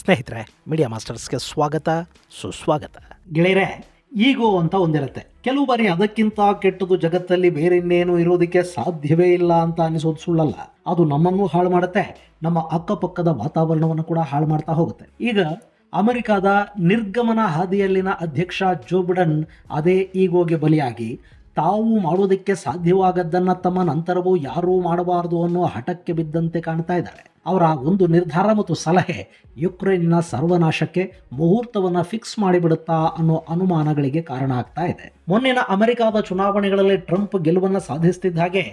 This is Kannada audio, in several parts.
ಸ್ನೇಹಿತರೆ, ಮೀಡಿಯಾ ಮಾಸ್ಟರ್ಸ್ಗೆ ಸ್ವಾಗತ, ಸುಸ್ವಾಗತ. ಗೆಳೆಯರೆ, ಈಗೋ ಅಂತ ಒಂದಿರುತ್ತೆ. ಕೆಲವು ಬಾರಿ ಅದಕ್ಕಿಂತ ಕೆಟ್ಟದು ಜಗತ್ತಲ್ಲಿ ಬೇರೆ ಇನ್ನೇನು ಇರೋದಕ್ಕೆ ಸಾಧ್ಯವೇ ಇಲ್ಲ ಅಂತ ಅನಿಸೋದು ಸುಳ್ಳಲ್ಲ. ಅದು ನಮ್ಮನ್ನು ಹಾಳು ಮಾಡುತ್ತೆ, ನಮ್ಮ ಅಕ್ಕಪಕ್ಕದ ವಾತಾವರಣವನ್ನು ಕೂಡ ಹಾಳು ಮಾಡ್ತಾ ಹೋಗುತ್ತೆ. ಈಗ ಅಮೆರಿಕಾದ ನಿರ್ಗಮನ ಹಾದಿಯಲ್ಲಿನ ಅಧ್ಯಕ್ಷ ಜೋ ಬಿಡನ್ ಅದೇ ಈಗೋಗೆ ಬಲಿಯಾಗಿ ತಾವು ಮಾಡೋದಕ್ಕೆ ಸಾಧ್ಯವಾಗದ್ದನ್ನು ತಮ್ಮ ನಂತರವೂ ಯಾರೂ ಮಾಡಬಾರದು ಅನ್ನೋ ಹಠಕ್ಕೆ ಬಿದ್ದಂತೆ ಕಾಣ್ತಾ ಇದ್ದಾರೆ. ಅವರ ಒಂದು ನಿರ್ಧಾರ ಮತ್ತು ಸಲಹೆ ಯುಕ್ರೇನಿನ ಸರ್ವನಾಶಕ್ಕೆ ಮುಹೂರ್ತವನ್ನು ಫಿಕ್ಸ್ ಮಾಡಿಬಿಡುತ್ತಾ ಅನ್ನೋ ಅನುಮಾನಗಳಿಗೆ ಕಾರಣ ಆಗ್ತಾ ಇದೆ. ಮೊನ್ನಿನ ಅಮೆರಿಕಾದ ಚುನಾವಣೆಗಳಲ್ಲಿ ಟ್ರಂಪ್ ಗೆಲುವನ್ನು ಸಾಧಿಸುತ್ತಿದ್ದ ಹಾಗೆ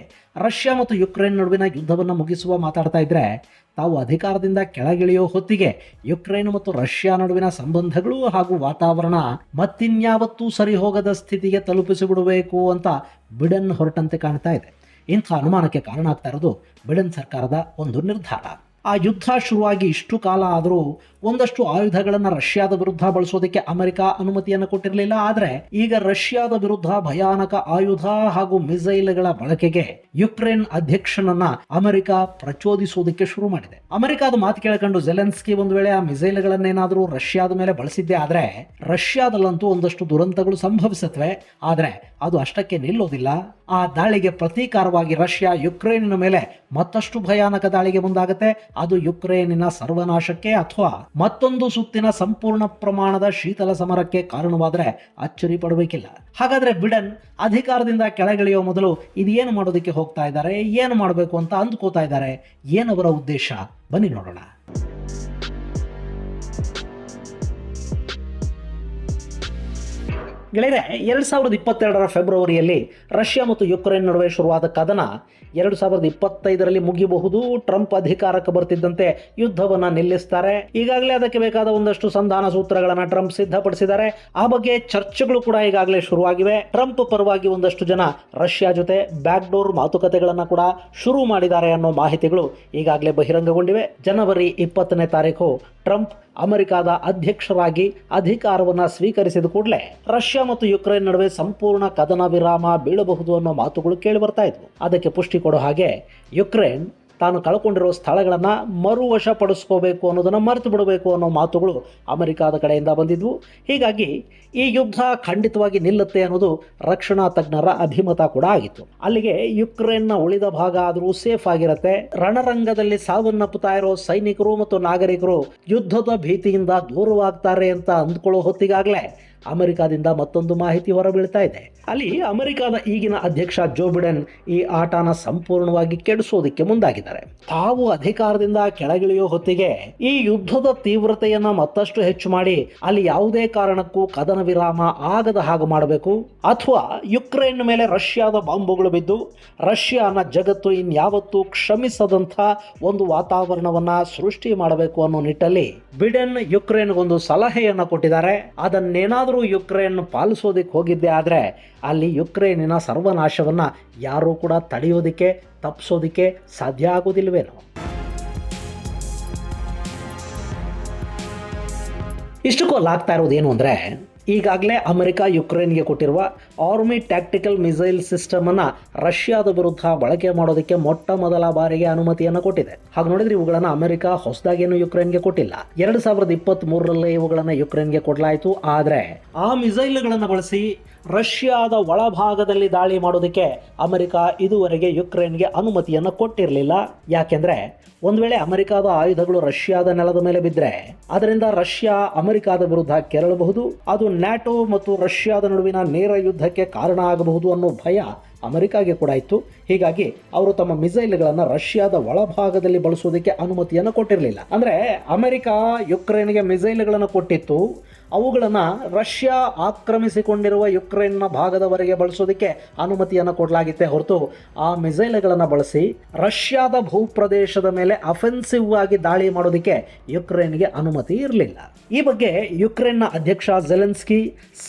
ರಷ್ಯಾ ಮತ್ತು ಯುಕ್ರೇನ್ ನಡುವಿನ ಯುದ್ಧವನ್ನು ಮುಗಿಸುವ ಮಾತಾಡ್ತಾ ಇದ್ರೆ, ತಾವು ಅಧಿಕಾರದಿಂದ ಕೆಳಗಿಳಿಯೋ ಹೊತ್ತಿಗೆ ಯುಕ್ರೇನ್ ಮತ್ತು ರಷ್ಯಾ ನಡುವಿನ ಸಂಬಂಧಗಳು ಹಾಗೂ ವಾತಾವರಣ ಮತ್ತಿನ್ಯಾವತ್ತೂ ಸರಿ ಹೋಗದ ಸ್ಥಿತಿಗೆ ತಲುಪಿಸಿಬಿಡಬೇಕು ಅಂತ ಬಿಡನ್ ಹೊರಟಂತೆ ಕಾಣ್ತಾ ಇದೆ. ಇಂಥ ಅನುಮಾನಕ್ಕೆ ಕಾರಣ ಆಗ್ತಾ ಇರೋದು ಬಿಡನ್ ಸರ್ಕಾರದ ಒಂದು ನಿರ್ಧಾರ. ಆ ಯುದ್ಧ ಶುರುವಾಗಿ ಇಷ್ಟು ಕಾಲ ಆದರೂ ಒಂದಷ್ಟು ಆಯುಧಗಳನ್ನು ರಷ್ಯಾದ ವಿರುದ್ಧ ಬಳಸೋದಕ್ಕೆ ಅಮೆರಿಕ ಅನುಮತಿಯನ್ನು ಕೊಟ್ಟಿರಲಿಲ್ಲ. ಆದರೆ ಈಗ ರಷ್ಯಾದ ವಿರುದ್ಧ ಭಯಾನಕ ಆಯುಧ ಹಾಗೂ ಮಿಸೈಲ್ಗಳ ಬಳಕೆಗೆ ಯುಕ್ರೇನ್ ಅಧ್ಯಕ್ಷನನ್ನ ಅಮೆರಿಕ ಪ್ರಚೋದಿಸೋದಕ್ಕೆ ಶುರು ಮಾಡಿದೆ. ಅಮೆರಿಕದ ಮಾತು ಕೇಳಿಕೊಂಡು ಜೆಲೆನ್ಸ್ಕಿ ಒಂದು ವೇಳೆ ಆ ಮಿಸೈಲ್ಗಳನ್ನೇನಾದರೂ ರಷ್ಯಾದ ಮೇಲೆ ಬಳಸಿದ್ದೆ ಆದ್ರೆ ರಷ್ಯಾದಲ್ಲಂತೂ ಒಂದಷ್ಟು ದುರಂತಗಳು ಸಂಭವಿಸುತ್ತವೆ. ಆದರೆ ಅದು ಅಷ್ಟಕ್ಕೆ ನಿಲ್ಲೋದಿಲ್ಲ. ಆ ದಾಳಿಗೆ ಪ್ರತೀಕಾರವಾಗಿ ರಷ್ಯಾ ಯುಕ್ರೇನಿನ ಮೇಲೆ ಮತ್ತಷ್ಟು ಭಯಾನಕ ದಾಳಿಗೆ ಮುಂದಾಗುತ್ತೆ. ಅದು ಯುಕ್ರೇನಿನ ಸರ್ವನಾಶಕ್ಕೆ ಅಥವಾ ಮತ್ತೊಂದು ಸುತ್ತಿನ ಸಂಪೂರ್ಣ ಪ್ರಮಾಣದ ಶೀತಲ ಸಮರಕ್ಕೆ ಕಾರಣವಾದರೆ ಅಚ್ಚರಿ ಪಡಬೇಕಿಲ್ಲ. ಹಾಗಾದ್ರೆ ಬಿಡನ್ ಅಧಿಕಾರದಿಂದ ಕೆಳಗಿಳಿಯೋ ಮೊದಲು ಇದೇನು ಮಾಡೋದಕ್ಕೆ ಹೋಗ್ತಾ ಇದ್ದಾರೆ, ಏನು ಮಾಡಬೇಕು ಅಂತ ಅಂದ್ಕೋತಾ ಇದ್ದಾರೆ, ಏನವರ ಉದ್ದೇಶ, ಬನ್ನಿ ನೋಡೋಣ. ಗೆಳೆಯರೆ, 2022 ಫೆಬ್ರವರಿಯಲ್ಲಿ ರಷ್ಯಾ ಮತ್ತು ಯುಕ್ರೇನ್ ನಡುವೆ ಶುರುವಾದ ಕದನ 2025ರಲ್ಲಿ ಮುಗಿಯಬಹುದು. ಟ್ರಂಪ್ ಅಧಿಕಾರಕ್ಕೆ ಬರ್ತಿದ್ದಂತೆ ಯುದ್ಧವನ್ನು ನಿಲ್ಲಿಸ್ತಾರೆ. ಈಗಾಗಲೇ ಅದಕ್ಕೆ ಬೇಕಾದ ಒಂದಷ್ಟು ಸಂಧಾನ ಸೂತ್ರಗಳನ್ನು ಟ್ರಂಪ್ ಸಿದ್ಧಪಡಿಸಿದ್ದಾರೆ. ಆ ಬಗ್ಗೆ ಚರ್ಚೆಗಳು ಕೂಡ ಈಗಾಗಲೇ ಶುರುವಾಗಿವೆ. ಟ್ರಂಪ್ ಪರವಾಗಿ ಒಂದಷ್ಟು ಜನ ರಷ್ಯಾ ಜೊತೆ ಬ್ಯಾಕ್ಡೋರ್ ಮಾತುಕತೆಗಳನ್ನು ಕೂಡ ಶುರು ಮಾಡಿದ್ದಾರೆ ಅನ್ನೋ ಮಾಹಿತಿಗಳು ಈಗಾಗಲೇ ಬಹಿರಂಗಗೊಂಡಿವೆ. ಜನವರಿ 20ನೇ ತಾರೀಕು ಟ್ರಂಪ್ ಅಮೆರಿಕಾದ ಅಧ್ಯಕ್ಷರಾಗಿ ಅಧಿಕಾರವನ್ನು ಸ್ವೀಕರಿಸಿದ ಕೂಡಲೇ ರಷ್ಯಾ ಮತ್ತು ಯುಕ್ರೇನ್ ನಡುವೆ ಸಂಪೂರ್ಣ ಕದನ ವಿರಾಮ ಬೀಳಬಹುದು ಅನ್ನೋ ಮಾತುಗಳು ಕೇಳಿ ಬರ್ತಾ ಇದ್ವು. ಅದಕ್ಕೆ ಪುಷ್ಟಿ ಕೊಡೋ ಹಾಗೆ ಯುಕ್ರೇನ್ ತಾನು ಕಳ್ಕೊಂಡಿರೋ ಸ್ಥಳಗಳನ್ನು ಮರುವಶಪಡಿಸ್ಕೋಬೇಕು ಅನ್ನೋದನ್ನು ಮರೆತು ಬಿಡಬೇಕು ಅನ್ನೋ ಮಾತುಗಳು ಅಮೆರಿಕಾದ ಕಡೆಯಿಂದ ಬಂದಿದ್ವು. ಹೀಗಾಗಿ ಈ ಯುದ್ಧ ಖಂಡಿತವಾಗಿ ನಿಲ್ಲುತ್ತೆ ಅನ್ನೋದು ರಕ್ಷಣಾ ತಜ್ಞರ ಅಭಿಮತ ಕೂಡ ಆಗಿತ್ತು. ಅಲ್ಲಿಗೆ ಯುಕ್ರೇನ್ನ ಉಳಿದ ಭಾಗ ಆದರೂ ಸೇಫ್ ಆಗಿರುತ್ತೆ. ರಣರಂಗದಲ್ಲಿ ಸಾವನ್ನಪ್ಪುತ್ತಾ ಇರೋ ಸೈನಿಕರು ಮತ್ತು ನಾಗರಿಕರು ಯುದ್ಧದ ಭೀತಿಯಿಂದ ದೂರವಾಗ್ತಾರೆ ಅಂತ ಅಂದ್ಕೊಳ್ಳೋ ಹೊತ್ತಿಗಾಗಲೇ ಅಮೆರಿಕಾದಿಂದ ಮತ್ತೊಂದು ಮಾಹಿತಿ ಹೊರಬೀಳ್ತಾ ಇದೆ. ಅಲ್ಲಿ ಅಮೆರಿಕಾದ ಈಗಿನ ಅಧ್ಯಕ್ಷ ಜೋ ಬಿಡನ್ ಈ ಆಟನ ಸಂಪೂರ್ಣವಾಗಿ ಕೆಡಿಸೋದಕ್ಕೆ ಮುಂದಾಗಿದ್ದಾರೆ. ತಾವು ಅಧಿಕಾರದಿಂದ ಕೆಳಗಿಳಿಯೋ ಹೊತ್ತಿಗೆ ಈ ಯುದ್ಧದ ತೀವ್ರತೆಯನ್ನ ಮತ್ತಷ್ಟು ಹೆಚ್ಚು ಮಾಡಿ ಅಲ್ಲಿ ಯಾವುದೇ ಕಾರಣಕ್ಕೂ ಕದನ ವಿರಾಮ ಆಗದ ಹಾಗೆ ಮಾಡಬೇಕು, ಅಥವಾ ಯುಕ್ರೇನ್ ಮೇಲೆ ರಷ್ಯಾದ ಬಾಂಬುಗಳು ಬಿದ್ದು ರಷ್ಯಾನ ಜಗತ್ತು ಇನ್ಯಾವತ್ತೂ ಕ್ಷಮಿಸದಂಥ ಒಂದು ವಾತಾವರಣವನ್ನ ಸೃಷ್ಟಿ ಮಾಡಬೇಕು ಅನ್ನೋ ನಿಟ್ಟಲ್ಲಿ ಬಿಡನ್ ಯುಕ್ರೇನ್ಗೊಂದು ಸಲಹೆಯನ್ನ ಕೊಟ್ಟಿದ್ದಾರೆ. ಅದನ್ನೇನಾದರೂ ಯುಕ್ರೇನ್ ಪಾಲಿಸೋದಕ್ಕೆ ಹೋಗಿದ್ದೆ ಆದರೆ ಅಲ್ಲಿ ಯುಕ್ರೇನಿನ ಸರ್ವನಾಶವನ್ನ ಯಾರೂ ಕೂಡ ತಡೆಯೋದಿಕ್ಕೆ ತಪ್ಪಿಸೋದಿಕ್ಕೆ ಸಾಧ್ಯ ಆಗೋದಿಲ್ವೇನೋ. ಇಷ್ಟಕ್ಕೂ ಅಲ್ಲಾಗ್ತಾ ಇರೋದೇನು ಅಂದರೆ, ಈಗಾಗಲೇ ಅಮೆರಿಕ ಯುಕ್ರೇನ್ಗೆ ಕೊಟ್ಟಿರುವ ಆರ್ಮಿ ಟ್ಯಾಕ್ಟಿಕಲ್ ಮಿಸೈಲ್ ಸಿಸ್ಟಮ್ ಅನ್ನ ರಷ್ಯಾದ ವಿರುದ್ಧ ಬಳಕೆ ಮಾಡೋದಕ್ಕೆ ಮೊಟ್ಟ ಮೊದಲ ಬಾರಿಗೆ ಅನುಮತಿಯನ್ನು ಕೊಟ್ಟಿದೆ. ಹಾಗೆ ನೋಡಿದ್ರೆ ಇವುಗಳನ್ನು ಅಮೆರಿಕ ಹೊಸದಾಗೇನು ಯುಕ್ರೇನ್ಗೆ ಕೊಟ್ಟಿಲ್ಲ. 2023ರಲ್ಲೇ ಇವುಗಳನ್ನು ಯುಕ್ರೇನ್ಗೆ ಕೊಡಲಾಯಿತು. ಆದರೆ ಆ ಮಿಸೈಲ್ಗಳನ್ನು ಬಳಸಿ ರಷ್ಯಾದ ಒಳಭಾಗದಲ್ಲಿ ದಾಳಿ ಮಾಡೋದಕ್ಕೆ ಅಮೆರಿಕ ಇದುವರೆಗೆ ಯುಕ್ರೇನ್ಗೆ ಅನುಮತಿಯನ್ನು ಕೊಟ್ಟಿರಲಿಲ್ಲ. ಯಾಕೆಂದ್ರೆ ಒಂದು ವೇಳೆ ಅಮೆರಿಕಾದ ಆಯುಧಗಳು ರಷ್ಯಾದ ನೆಲದ ಮೇಲೆ ಬಿದ್ದರೆ ಅದರಿಂದ ರಷ್ಯಾ ಅಮೆರಿಕಾದ ವಿರುದ್ಧ ಕೆರಳಬಹುದು. ಅದು ನ್ಯಾಟೋ ಮತ್ತು ರಷ್ಯಾದ ನಡುವಿನ ನೇರ ಯುದ್ಧಕ್ಕೆ ಕಾರಣ ಆಗಬಹುದು ಅನ್ನೋ ಭಯ ಅಮೆರಿಕಾಗೆ ಕೂಡ ಇತ್ತು. ಹೀಗಾಗಿ ಅವರು ತಮ್ಮ ಮಿಸೈಲ್ಗಳನ್ನು ರಷ್ಯಾದ ಒಳಭಾಗದಲ್ಲಿ ಬಳಸೋದಕ್ಕೆ ಅನುಮತಿಯನ್ನು ಕೊಟ್ಟಿರಲಿಲ್ಲ. ಅಂದರೆ ಅಮೆರಿಕ ಯುಕ್ರೇನ್ಗೆ ಮಿಸೈಲ್ಗಳನ್ನು ಕೊಟ್ಟಿತ್ತು, ಅವುಗಳನ್ನು ರಷ್ಯಾ ಆಕ್ರಮಿಸಿಕೊಂಡಿರುವ ಯುಕ್ರೇನ್ನ ಭಾಗದವರೆಗೆ ಬಳಸೋದಕ್ಕೆ ಅನುಮತಿಯನ್ನು ಕೊಡಲಾಗಿತ್ತೆ ಹೊರತು ಆ ಮಿಸೈಲ್ಗಳನ್ನು ಬಳಸಿ ರಷ್ಯಾದ ಭೂಪ್ರದೇಶದ ಮೇಲೆ ಅಫೆನ್ಸಿವ್ ಆಗಿ ದಾಳಿ ಮಾಡೋದಕ್ಕೆ ಯುಕ್ರೇನ್ಗೆ ಅನುಮತಿ ಇರಲಿಲ್ಲ. ಈ ಬಗ್ಗೆ ಯುಕ್ರೇನ್ನ ಅಧ್ಯಕ್ಷ ಜೆಲೆನ್ಸ್ಕಿ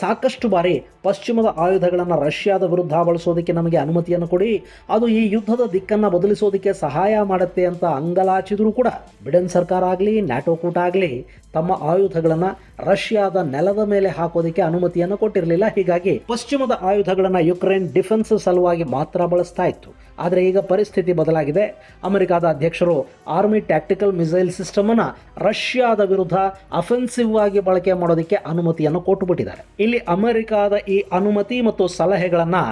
ಸಾಕಷ್ಟು ಬಾರಿ ಪಶ್ಚಿಮದ ಆಯುಧಗಳನ್ನು ರಷ್ಯಾದ ವಿರುದ್ಧ ಬಳಸೋದಕ್ಕೆ ನಮಗೆ ಅನುಮತಿಯನ್ನು ಕೊಡಿ, ಅದು ಈ ಯುದ್ಧದ ದಿಕ್ಕನ್ನು ಬದಲಿಸೋದಕ್ಕೆ ಸಹಾಯ ಮಾಡುತ್ತೆ ಅಂತ ಅಂಗಲಾಚಿದ್ರು ಕೂಡ ಬಿಡನ್ ಸರ್ಕಾರ ಆಗಲಿ ನ್ಯಾಟೋ ಕೂಟ ಆಗಲಿ ತಮ್ಮ ಆಯುಧಗಳನ್ನು ರಷ್ಯಾದ ನೆಲದ ಮೇಲೆ ಹಾಕೋದಕ್ಕೆ ಅನುಮತಿಯನ್ನು ಕೊಟ್ಟಿರಲಿಲ್ಲ. ಹೀಗಾಗಿ ಪಶ್ಚಿಮದ ಆಯುಧಗಳನ್ನು ಯುಕ್ರೇನ್ ಡಿಫೆನ್ಸ್ ಸಲುವಾಗಿ ಮಾತ್ರ ಬಳಸ್ತಾ ಇತ್ತು. ಆದರೆ ಈಗ ಪರಿಸ್ಥಿತಿ ಬದಲಾಗಿದೆ. ಅಮೆರಿಕದ ಅಧ್ಯಕ್ಷರು ಆರ್ಮಿ ಟ್ಯಾಕ್ಟಿಕಲ್ ಮಿಸೈಲ್ ಸಿಸ್ಟಮ್ ಅನ್ನು ರಷ್ಯಾದ ವಿರುದ್ಧ ಅಫೆನ್ಸಿವ್ ಆಗಿ ಬಳಕೆ ಮಾಡೋದಕ್ಕೆ ಅನುಮತಿಯನ್ನು ಕೊಟ್ಟುಬಿಟ್ಟಿದ್ದಾರೆ. ಇಲ್ಲಿ ಅಮೆರಿಕದ ಈ ಅನುಮತಿ ಮತ್ತು ಸಲಹೆಗಳನ್ನು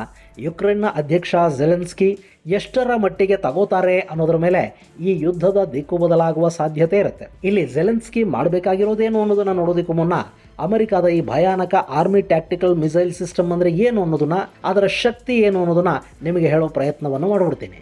ಯುಕ್ರೇನ್ನ ಅಧ್ಯಕ್ಷ ಜೆಲೆನ್ಸ್ಕಿ ಎಷ್ಟರ ಮಟ್ಟಿಗೆ ತಗೋತಾರೆ ಅನ್ನೋದ್ರ ಮೇಲೆ ಈ ಯುದ್ಧದ ದಿಕ್ಕು ಬದಲಾಗುವ ಸಾಧ್ಯತೆ ಇರುತ್ತೆ. ಇಲ್ಲಿ ಜೆಲೆನ್ಸ್ಕಿ ಮಾಡಬೇಕಾಗಿರೋದೇನು ಅನ್ನೋದನ್ನು ನೋಡೋದಕ್ಕೂ ಮುನ್ನ ಅಮೆರಿಕದ ಈ ಭಯಾನಕ ಆರ್ಮಿ ಟ್ಯಾಕ್ಟಿಕಲ್ ಮಿಸೈಲ್ ಸಿಸ್ಟಮ್ ಅಂದರೆ ಏನು ಅನ್ನೋದನ್ನ, ಅದರ ಶಕ್ತಿ ಏನು ಅನ್ನೋದನ್ನ ನಿಮಗೆ ಹೇಳೋ ಪ್ರಯತ್ನವನ್ನು ಮಾಡಿಬಿಡ್ತೀನಿ.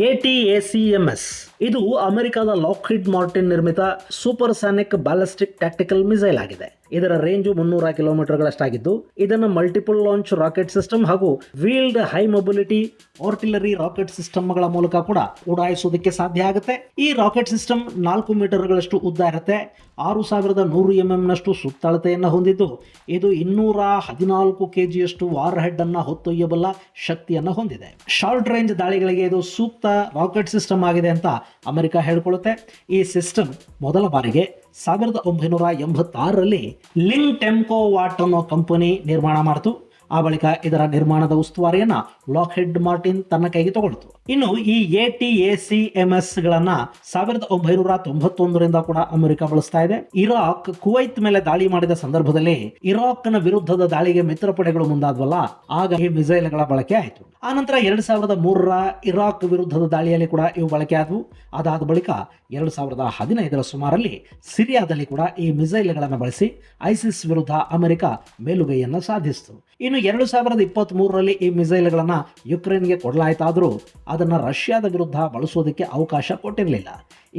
ATACMS ಇದು ಅಮೆರಿಕದ ಲಾಕ್ಹೀಡ್ ಮಾರ್ಟಿನ್ ನಿರ್ಮಿತ ಸೂಪರ್ಸಾನಿಕ್ ಬ್ಯಾಲಿಸ್ಟಿಕ್ ಟ್ಯಾಕ್ಟಿಕಲ್ ಮಿಸೈಲ್ ಆಗಿದೆ. ಇದರ ರೇಂಜು 300 ಕಿಲೋಮೀಟರ್ಗಳಷ್ಟಾಗಿದ್ದು ಇದನ್ನು ಮಲ್ಟಿಪಲ್ ಲಾಂಚ್ ರಾಕೆಟ್ ಸಿಸ್ಟಮ್ ಹಾಗೂ wheeled high mobility artillery rocket ಸಿಸ್ಟಮ್ಗಳ ಮೂಲಕ ಕೂಡ ಉಡಾಯಿಸೋದಕ್ಕೆ ಸಾಧ್ಯ ಆಗುತ್ತೆ. ಈ ರಾಕೆಟ್ ಸಿಸ್ಟಮ್ 4 ಮೀಟರ್ಗಳಷ್ಟು ಉದ್ದ ಇರುತ್ತೆ. 6100 mm ನಷ್ಟು ಸುತ್ತಳತೆಯನ್ನು ಹೊಂದಿದ್ದು ಇದು 214 kgಯಷ್ಟು ವಾರ್ ಹೆಡ್ ಅನ್ನು ಹೊತ್ತೊಯ್ಯಬಲ್ಲ ಶಕ್ತಿಯನ್ನು ಹೊಂದಿದೆ. ಶಾರ್ಟ್ ರೇಂಜ್ ದಾಳಿಗಳಿಗೆ ಇದು ಸೂಕ್ತ ರಾಕೆಟ್ ಸಿಸ್ಟಮ್ ಆಗಿದೆ ಅಂತ ಅಮೆರಿಕ ಹೇಳಿಕೊಳ್ಳುತ್ತೆ. ಈ ಸಿಸ್ಟಮ್ ಮೊದಲ ಬಾರಿಗೆ 1986ರಲ್ಲಿ ಲಿಂಗ್ ಟೆಮ್ಕೋ ವಾಟ್ ಅನ್ನೋ ಕಂಪನಿ ನಿರ್ಮಾಣ ಮಾಡಿತು. ಆ ಬಳಿಕ ಇದರ ನಿರ್ಮಾಣದ ಉಸ್ತುವಾರಿಯನ್ನ ಲಾಕ್ಹೀಡ್ ಮಾರ್ಟಿನ್ ತನ್ನ ಕೈಗೆ ತಗೊಳ್ತು. ಇನ್ನು ಈ ATACMS ಗಳನ್ನ 1991ರಿಂದ ಕೂಡ ಅಮೆರಿಕ ಬಳಸ್ತಾ ಇದೆ. ಇರಾಕ್ ಕುವೈತ್ ಮೇಲೆ ದಾಳಿ ಮಾಡಿದ ಸಂದರ್ಭದಲ್ಲಿ ಇರಾಕ್ನ ವಿರುದ್ಧದ ದಾಳಿಗೆ ಮಿತ್ರ ಪಡೆಗಳು ಮುಂದಾದ್ವಲ್ಲ, ಆಗ ಈ ಮಿಸೈಲ್ಗಳ ಬಳಕೆ ಆಯಿತು. ಆನಂತರ 2003ರ ಇರಾಕ್ ವಿರುದ್ಧದ ದಾಳಿಯಲ್ಲಿ ಕೂಡ ಇವು ಬಳಕೆ ಆದವು. ಅದಾದ ಬಳಿಕ 2015ರ ಸುಮಾರಲ್ಲಿ ಸಿರಿಯಾದಲ್ಲಿ ಕೂಡ ಈ ಮಿಸೈಲ್ಗಳನ್ನು ಬಳಸಿ ಐಸಿಸ್ ವಿರುದ್ಧ ಅಮೆರಿಕ ಮೇಲುಗೈಯನ್ನು ಸಾಧಿಸಿತು. ಇನ್ನು 2023ರಲ್ಲಿ ಈ ಮಿಸೈಲ್ಗಳನ್ನು ಯುಕ್ರೇನ್ಗೆ ಕೊಡಲಾಯಿತಾದರೂ ಅದನ್ನು ರಷ್ಯಾದ ವಿರುದ್ಧ ಬಳಸೋದಕ್ಕೆ ಅವಕಾಶ ಕೊಟ್ಟಿರಲಿಲ್ಲ.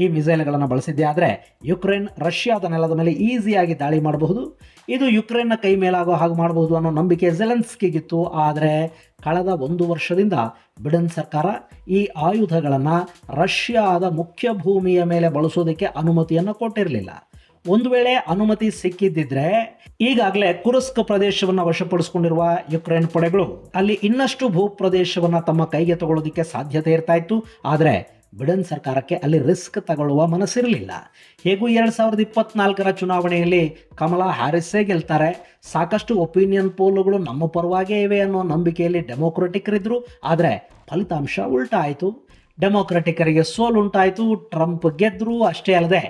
ಈ ಮಿಸೈಲ್ಗಳನ್ನು ಬಳಸಿದ್ದೇ ಆದರೆ ಯುಕ್ರೇನ್ ರಷ್ಯಾದ ನೆಲದ ಮೇಲೆ ಈಸಿಯಾಗಿ ದಾಳಿ ಮಾಡಬಹುದು. ಇದು ಯುಕ್ರೇನ್ನ ಕೈ ಮೇಲಾಗೋ ಹಾಗೆ ಮಾಡಬಹುದು ಅನ್ನೋ ನಂಬಿಕೆ ಜೆಲೆನ್ಸ್ಕಿಗಿತ್ತು. ಆದರೆ ಕಳೆದ 1 ವರ್ಷದಿಂದ ಬಿಡೆನ್ ಸರ್ಕಾರ ಈ ಆಯುಧಗಳನ್ನು ರಷ್ಯಾದ ಮುಖ್ಯ ಭೂಮಿಯ ಮೇಲೆ ಬಳಸೋದಕ್ಕೆ ಅನುಮತಿಯನ್ನು ಕೊಟ್ಟಿರಲಿಲ್ಲ. ಒಂದು ವೇಳೆ ಅನುಮತಿ ಸಿಕ್ಕಿದ್ದಿದ್ರೆ ಈಗಾಗಲೇ ಕುರ್ಸ್ಕ್ ಪ್ರದೇಶವನ್ನು ವಶಪಡಿಸಿಕೊಂಡಿರುವ ಯುಕ್ರೇನ್ ಪಡೆಗಳು ಅಲ್ಲಿ ಇನ್ನಷ್ಟು ಭೂ ಪ್ರದೇಶವನ್ನು ತಮ್ಮ ಕೈಗೆ ತಗೊಳ್ಳೋದಕ್ಕೆ ಸಾಧ್ಯತೆ ಇರ್ತಾ ಇತ್ತು. ಆದರೆ ಬಿಡೆನ್ ಸರ್ಕಾರಕ್ಕೆ ಅಲ್ಲಿ ರಿಸ್ಕ್ ತಗೊಳ್ಳುವ ಮನಸ್ಸಿರಲಿಲ್ಲ. ಹೇಗೂ 2024ರ ಚುನಾವಣೆಯಲ್ಲಿ ಕಮಲಾ ಹ್ಯಾರಿಸ್ಸೇ ಗೆಲ್ತಾರೆ. ಸಾಕಷ್ಟು ಒಪಿನಿಯನ್ ಪೋಲ್ಗಳು ನಮ್ಮ ಪರವಾಗೇ ಇವೆ ಅನ್ನೋ ನಂಬಿಕೆಯಲ್ಲಿ ಡೆಮೊಕ್ರೆಟಿಕರಿದ್ರು. ಆದರೆ ಫಲಿತಾಂಶ ಉಲ್ಟಾ ಆಯಿತು. ಡೆಮೊಕ್ರೆಟಿಕರಿಗೆ ಸೋಲುಂಟಾಯಿತು. ಟ್ರಂಪ್ ಗೆದ್ದರು. ಅಷ್ಟೇ ಅಲ್ಲದೆ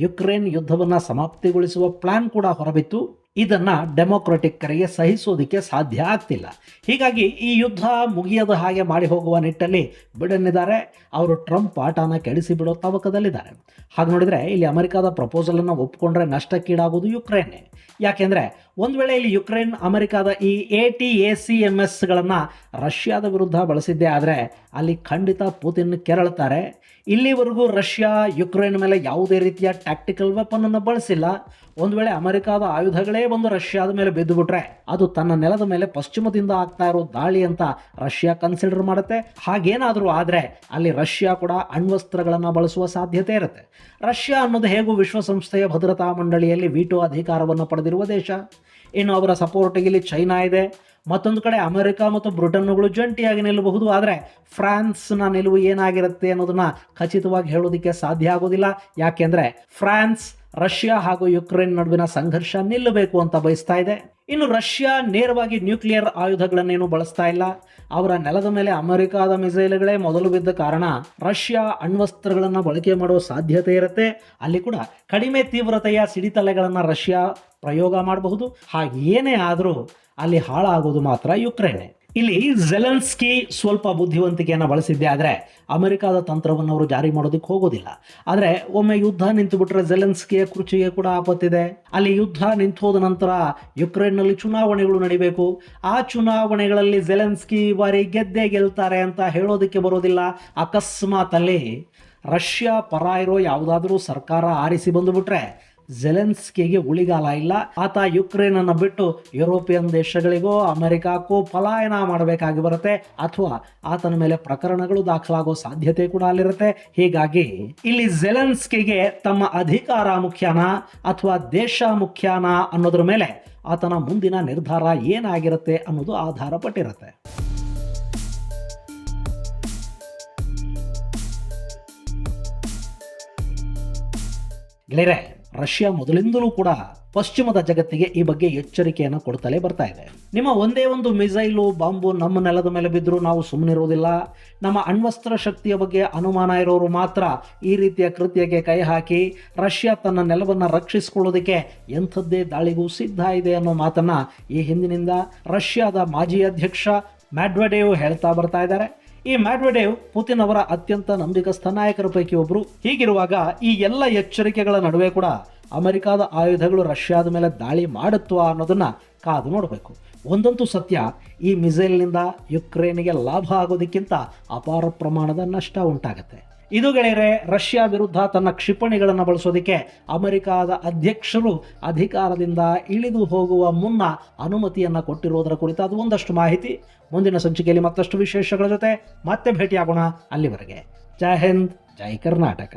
ಯುಕ್ರೇನ್ ಯುದ್ಧವನ್ನು ಸಮಾಪ್ತಿಗೊಳಿಸುವ ಪ್ಲಾನ್ ಕೂಡ ಹೊರಬಿತ್ತು. ಇದನ್ನು ಡೆಮೊಕ್ರೆಟಿಕರಿಗೆ ಸಹಿಸೋದಕ್ಕೆ ಸಾಧ್ಯ ಆಗ್ತಿಲ್ಲ. ಹೀಗಾಗಿ ಈ ಯುದ್ಧ ಮುಗಿಯದ ಹಾಗೆ ಮಾಡಿ ಹೋಗುವ ನಿಟ್ಟಲ್ಲಿ ಬಿಡೆನ್ ಇದ್ದಾರೆ. ಅವರು ಟ್ರಂಪ್ ಆಟನ ಕೆಡಿಸಿಬಿಡೋ ತವಕದಲ್ಲಿದ್ದಾರೆ. ಹಾಗೆ ನೋಡಿದರೆ ಇಲ್ಲಿ ಅಮೆರಿಕದ ಪ್ರಪೋಸಲನ್ನು ಒಪ್ಪಿಕೊಂಡ್ರೆ ನಷ್ಟಕ್ಕೀಡಾಗೋದು ಯುಕ್ರೇನ್ನೇ. ಯಾಕೆಂದರೆ ಒಂದು ವೇಳೆ ಇಲ್ಲಿ ಯುಕ್ರೇನ್ ಅಮೆರಿಕದ ಈ ATACMSಗಳನ್ನು ರಷ್ಯಾದ ವಿರುದ್ಧ ಬಳಸಿದ್ದೇ ಆದರೆ ಅಲ್ಲಿ ಖಂಡಿತ ಪುತಿನ್ ಕೆರಳುತ್ತಾರೆ. ಇಲ್ಲಿವರೆಗೂ ರಷ್ಯಾ ಯುಕ್ರೇನ್ ಮೇಲೆ ಯಾವುದೇ ರೀತಿಯ ಟ್ಯಾಕ್ಟಿಕಲ್ ವೆಪನ್ ಅನ್ನು ಬಳಸಿಲ್ಲ. ಒಂದು ವೇಳೆ ಅಮೆರಿಕದ ಆಯುಧಗಳೇ ಬಂದು ರಷ್ಯಾದ ಮೇಲೆ ಬಿದ್ದು ಬಿಟ್ರೆ ಅದು ತನ್ನ ನೆಲದ ಮೇಲೆ ಪಶ್ಚಿಮದಿಂದ ಆಗ್ತಾ ಇರೋ ದಾಳಿ ಅಂತ ರಷ್ಯಾ ಕನ್ಸಿಡರ್ ಮಾಡುತ್ತೆ. ಹಾಗೇನಾದರೂ ಆದರೆ ಅಲ್ಲಿ ರಷ್ಯಾ ಕೂಡ ಅಣ್ವಸ್ತ್ರಗಳನ್ನು ಬಳಸುವ ಸಾಧ್ಯತೆ ಇರುತ್ತೆ. ರಷ್ಯಾ ಅನ್ನೋದು ಹೇಗೂ ವಿಶ್ವಸಂಸ್ಥೆಯ ಭದ್ರತಾ ಮಂಡಳಿಯಲ್ಲಿ ವೀಟೋ ಅಧಿಕಾರವನ್ನು ಪಡೆದಿರುವ ದೇಶ. ಇನ್ನು ಅವರ ಸಪೋರ್ಟಿಗೆ ಇಲ್ಲಿ ಚೈನಾ ಇದೆ. ಮತ್ತೊಂದು ಕಡೆ ಅಮೆರಿಕ ಮತ್ತು ಬ್ರಿಟನ್ಗಳು ಜಂಟಿಯಾಗಿ ನಿಲ್ಲಬಹುದು. ಆದರೆ ಫ್ರಾನ್ಸ್ನ ನಿಲುವು ಏನಾಗಿರುತ್ತೆ ಅನ್ನೋದನ್ನ ಖಚಿತವಾಗಿ ಹೇಳೋದಕ್ಕೆ ಸಾಧ್ಯ ಆಗೋದಿಲ್ಲ. ಯಾಕೆಂದರೆ ಫ್ರಾನ್ಸ್ ರಷ್ಯಾ ಹಾಗೂ ಯುಕ್ರೇನ್ ನಡುವಿನ ಸಂಘರ್ಷ ನಿಲ್ಲಬೇಕು ಅಂತ ಬಯಸ್ತಾ ಇದೆ. ಇನ್ನು ರಷ್ಯಾ ನೇರವಾಗಿ ನ್ಯೂಕ್ಲಿಯರ್ ಆಯುಧಗಳನ್ನೇನು ಬಳಸ್ತಾ ಇಲ್ಲ. ಅವರ ನೆಲದ ಮೇಲೆ ಅಮೆರಿಕದ ಮಿಸೈಲ್ಗಳೇ ಮೊದಲು ಬಿದ್ದ ಕಾರಣ ರಷ್ಯಾ ಅಣ್ವಸ್ತ್ರಗಳನ್ನು ಬಳಕೆ ಮಾಡುವ ಸಾಧ್ಯತೆ ಇರುತ್ತೆ. ಅಲ್ಲಿ ಕೂಡ ಕಡಿಮೆ ತೀವ್ರತೆಯ ಸಿಡಿತಲೆಗಳನ್ನು ರಷ್ಯಾ ಪ್ರಯೋಗ ಮಾಡಬಹುದು. ಹಾಗೇನೇ ಆದರೂ ಅಲ್ಲಿ ಹಾಳಾಗೋದು ಮಾತ್ರ ಯುಕ್ರೇನ್. ಇಲ್ಲಿ ಜೆಲೆನ್ಸ್ಕಿ ಸ್ವಲ್ಪ ಬುದ್ಧಿವಂತಿಕೆಯನ್ನು ಬಳಸಿದ್ದೆ ಆದರೆ ಅಮೆರಿಕದ ತಂತ್ರವನ್ನು ಅವರು ಜಾರಿ ಮಾಡೋದಕ್ಕೆ ಹೋಗೋದಿಲ್ಲ. ಆದರೆ ಒಮ್ಮೆ ಯುದ್ಧ ನಿಂತು ಬಿಟ್ರೆ ಜೆಲೆನ್ಸ್ಕಿಯ ಕುರ್ಚಿಗೆ ಕೂಡ ಆಪತ್ತಿದೆ. ಅಲ್ಲಿ ಯುದ್ಧ ನಿಂತು ಹೋದ ನಂತರ ಯುಕ್ರೇನ್ನಲ್ಲಿ ಚುನಾವಣೆಗಳು ನಡಿಬೇಕು. ಆ ಚುನಾವಣೆಗಳಲ್ಲಿ ಜೆಲೆನ್ಸ್ಕಿ ಈ ಬಾರಿ ಗೆದ್ದೇ ಗೆಲ್ತಾರೆ ಅಂತ ಹೇಳೋದಕ್ಕೆ ಬರೋದಿಲ್ಲ. ಅಕಸ್ಮಾತ್ ಅಲ್ಲಿ ರಷ್ಯಾ ಪರ ಇರೋ ಯಾವುದಾದ್ರೂ ಸರ್ಕಾರ ಆರಿಸಿ ಬಂದುಬಿಟ್ರೆ ಜೆಲೆನ್ಸ್ಕಿಗೆ ಉಳಿಗಾಲ ಇಲ್ಲ. ಆತ ಯುಕ್ರೇನನ್ನು ಬಿಟ್ಟು ಯುರೋಪಿಯನ್ ದೇಶಗಳಿಗೋ ಅಮೆರಿಕಕ್ಕೋ ಪಲಾಯನ ಮಾಡಬೇಕಾಗಿ ಬರುತ್ತೆ. ಅಥವಾ ಆತನ ಮೇಲೆ ಪ್ರಕರಣಗಳು ದಾಖಲಾಗೋ ಸಾಧ್ಯತೆ ಕೂಡ ಅಲ್ಲಿರುತ್ತೆ. ಹೀಗಾಗಿ ಇಲ್ಲಿ ಜೆಲೆನ್ಸ್ಕಿಗೆ ತಮ್ಮ ಅಧಿಕಾರ ಮುಖ್ಯನಾ ಅಥವಾ ದೇಶ ಮುಖ್ಯನಾ ಅನ್ನೋದ್ರ ಮೇಲೆ ಆತನ ಮುಂದಿನ ನಿರ್ಧಾರ ಏನಾಗಿರುತ್ತೆ ಅನ್ನೋದು ಆಧಾರ ಪಟ್ಟಿರುತ್ತೆ. ಗೆಳೆಯರೆ, ರಷ್ಯಾ ಮೊದಲಿಂದಲೂ ಕೂಡ ಪಶ್ಚಿಮದ ಜಗತ್ತಿಗೆ ಈ ಬಗ್ಗೆ ಎಚ್ಚರಿಕೆಯನ್ನು ಕೊಡ್ತಲೇ ಬರ್ತಾ ಇದೆ. ನಿಮ್ಮ ಒಂದೇ ಒಂದು ಮಿಸೈಲು ಬಾಂಬು ನಮ್ಮ ನೆಲದ ಮೇಲೆ ಬಿದ್ದರೂ ನಾವು ಸುಮ್ಮನಿರುವುದಿಲ್ಲ. ನಮ್ಮ ಅಣ್ವಸ್ತ್ರ ಶಕ್ತಿಯ ಬಗ್ಗೆ ಅನುಮಾನ ಇರೋರು ಮಾತ್ರ ಈ ರೀತಿಯ ಕೃತ್ಯಕ್ಕೆ ಕೈ ಹಾಕಿ ರಷ್ಯಾ ತನ್ನ ನೆಲವನ್ನು ರಕ್ಷಿಸಿಕೊಳ್ಳೋದಕ್ಕೆ ಎಂಥದ್ದೇ ದಾಳಿಗೂ ಸಿದ್ಧ ಇದೆ ಅನ್ನೋ ಮಾತನ್ನ ಈ ಹಿಂದಿನಿಂದ ರಷ್ಯಾದ ಮಾಜಿ ಅಧ್ಯಕ್ಷ ಮೆಡ್ವೆಡೇವ್ ಹೇಳ್ತಾ ಬರ್ತಾ ಇದ್ದಾರೆ. ಈ ಮೆಡ್ವೆಡೇವ್ ಪುತಿನ್ ಅವರ ಅತ್ಯಂತ ನಂಬಿಕಸ್ಥ ನಾಯಕರ ಪೈಕಿ ಒಬ್ರು. ಹೀಗಿರುವಾಗ ಈ ಎಲ್ಲ ಎಚ್ಚರಿಕೆಗಳ ನಡುವೆ ಕೂಡ ಅಮೆರಿಕಾದ ಆಯುಧಗಳು ರಷ್ಯಾದ ಮೇಲೆ ದಾಳಿ ಮಾಡುತ್ವಾ ಅನ್ನೋದನ್ನ ಕಾದು ನೋಡಬೇಕು. ಒಂದಂತೂ ಸತ್ಯ, ಈ ಮಿಸೈಲ್ನಿಂದ ಯುಕ್ರೇನ್ಗೆ ಲಾಭ ಆಗೋದಕ್ಕಿಂತ ಅಪಾರ ಪ್ರಮಾಣದ ನಷ್ಟ ಉಂಟಾಗುತ್ತೆ. ಇದು ಗೆಳೆಯರೆ, ರಷ್ಯಾ ವಿರುದ್ಧ ತನ್ನ ಕ್ಷಿಪಣಿಗಳನ್ನು ಬಳಸೋದಕ್ಕೆ ಅಮೆರಿಕಾದ ಅಧ್ಯಕ್ಷರು ಅಧಿಕಾರದಿಂದ ಇಳಿದು ಹೋಗುವ ಮುನ್ನ ಅನುಮತಿಯನ್ನು ಕೊಟ್ಟಿರೋದರ ಕುರಿತಾದ ಒಂದಷ್ಟು ಮಾಹಿತಿ. ಮುಂದಿನ ಸಂಚಿಕೆಯಲ್ಲಿ ಮತ್ತಷ್ಟು ವಿಶೇಷಗಳ ಜೊತೆ ಮತ್ತೆ ಭೇಟಿಯಾಗೋಣ. ಅಲ್ಲಿವರೆಗೆ ಜೈ ಹಿಂದ್, ಜೈ ಕರ್ನಾಟಕ.